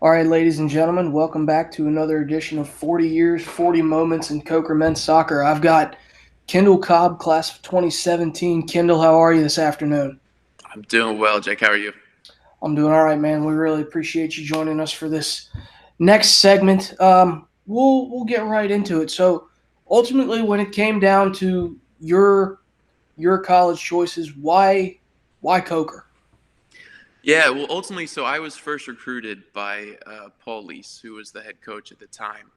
All right, ladies and gentlemen, welcome back to another edition of 40 Years, 40 Moments in Coker Men's Soccer. I've got Kyndle Cobb, class of 2017. Kyndle, how are you this afternoon? I'm doing well, Jake. How are you? I'm doing all right, man. We really appreciate you joining us for this next segment. We'll get right into it. So, ultimately, when it came down to your college choices, why Coker? Yeah, well, ultimately, so I was first recruited by Paul Leese, who was the head coach at the time,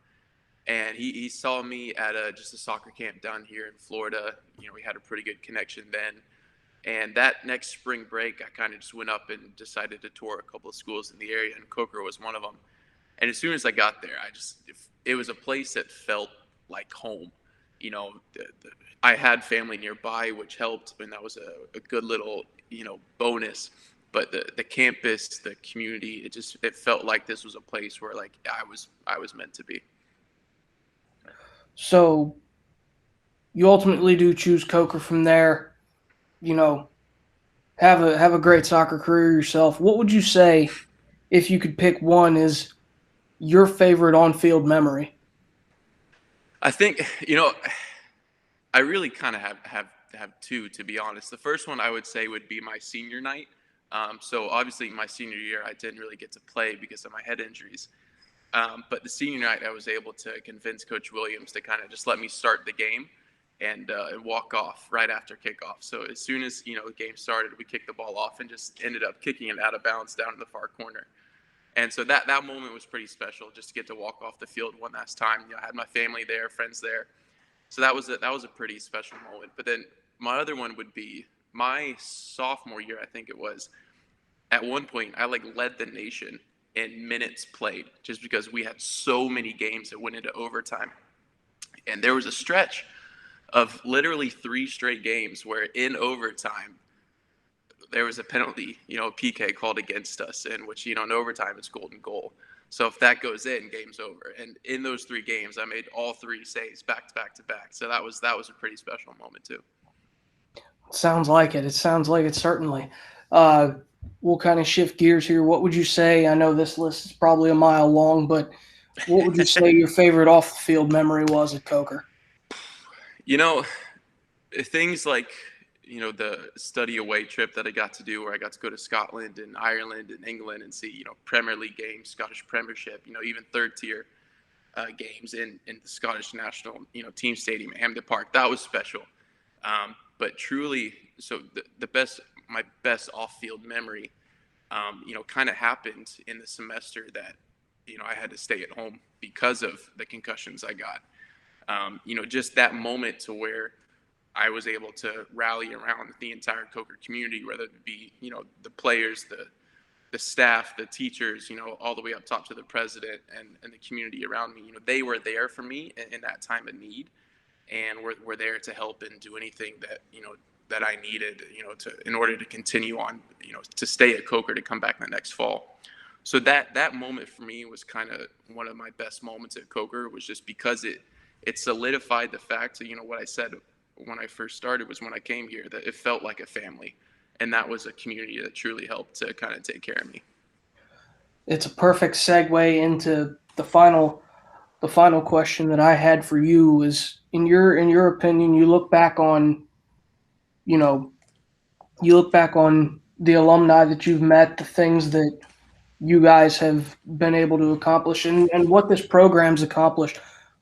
and he saw me at just a soccer camp down here in Florida. We had a pretty good connection then, and that next spring break, I kind of just went up and decided to tour a couple of schools in the area, and Coker was one of them. And as soon as I got there, it was a place that felt like home. You know, I had family nearby, which helped, and that was a good little bonus. But the campus, the community, it felt like this was a place where like I was meant to be. So, you ultimately do choose Coker from there. You know, have a great soccer career yourself. What would you say if you could pick one is your favorite on-field memory? I think I really kind of have two, to be honest. The first one I would say would be my senior night. So obviously my senior year I didn't really get to play because of my head injuries. But the senior night I was able to convince Coach Williams to kind of just let me start the game and walk off right after kickoff. So as soon as the game started, we kicked the ball off and just ended up kicking it out of bounds down in the far corner. And so that moment was pretty special, just to get to walk off the field one last time. I had my family there, friends there, so that was a pretty special moment. But then my other one would be my sophomore year, I think it was. At one point, I like led the nation in minutes played, just because we had so many games that went into overtime, and there was a stretch of literally three straight games where in overtime there was a penalty, PK called against us, in which in overtime it's golden goal. So if that goes in, game's over. And in those three games, I made all three saves back to back to back. So that was a pretty special moment too. Sounds like it. It sounds like it certainly. Uh, we'll kind of shift gears here. What would you say? I know this list is probably a mile long, but what would you say your favorite off-the-field memory was at Coker? you know, things like the study away trip that I got to do, where I got to go to Scotland and Ireland and England and see Premier League games, Scottish Premiership, even third tier games in the Scottish national team stadium at Hampden Park. That was special. But truly, so the best my best off field memory, kind of happened in the semester that I had to stay at home because of the concussions I got. Just that moment to where I was able to rally around the entire Coker community, whether it be the players, the staff, the teachers, all the way up top to the president and the community around me. They were there for me in that time of need, and were there to help and do anything that I needed, to in order to continue on, to stay at Coker to come back the next fall. So that moment for me was kind of one of my best moments at Coker, was just because it solidified the fact that what I said when I first started was when I came here, that it felt like a family, and that was a community that truly helped to kind of take care of me. It's a perfect segue into the final question that I had for you is in your opinion, you know, you look back on the alumni that you've met, the things that you guys have been able to accomplish, and what this program's accomplished.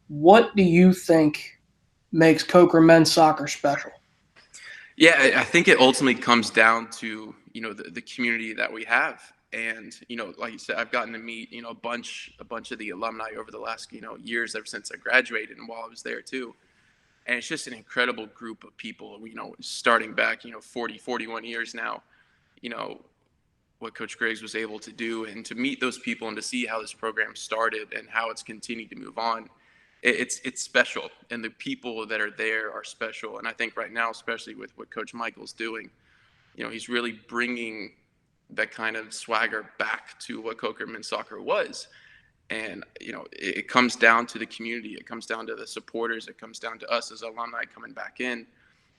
What do you think makes Coker men's soccer special? Yeah, I think it ultimately comes down to the community that we have, and like you said, I've gotten to meet a bunch of the alumni over the last years, ever since I graduated and while I was there too. And it's just an incredible group of people, starting back 40, 41 years now. you know what Coach Griggs was able to do, and to meet those people and to see how this program started and how it's continued to move on. It's special, and the people that are there are special. And I think right now, especially with what Coach Michael's doing, he's really bringing that kind of swagger back to what Coker men's soccer was. And it comes down to the community, it comes down to the supporters, it comes down to us as alumni coming back in.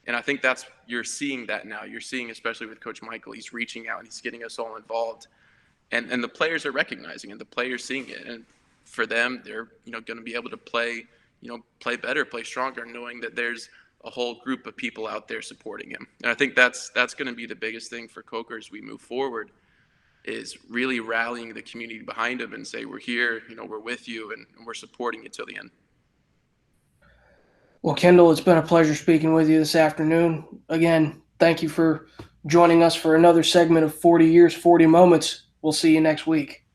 And I think you're seeing that now. You're seeing, especially with Coach Michael, he's reaching out and he's getting us all involved. and the players are recognizing it, the players seeing it, and for them, they're going to be able to play play better, play stronger, knowing that there's a whole group of people out there supporting him. And I think that's going to be the biggest thing for Coker as we move forward, is really rallying the community behind him and say, we're here, we're with you, and we're supporting you till the end. Well, Kyndle, it's been a pleasure speaking with you this afternoon. Again, thank you for joining us for another segment of 40 Years, 40 Moments. We'll see you next week.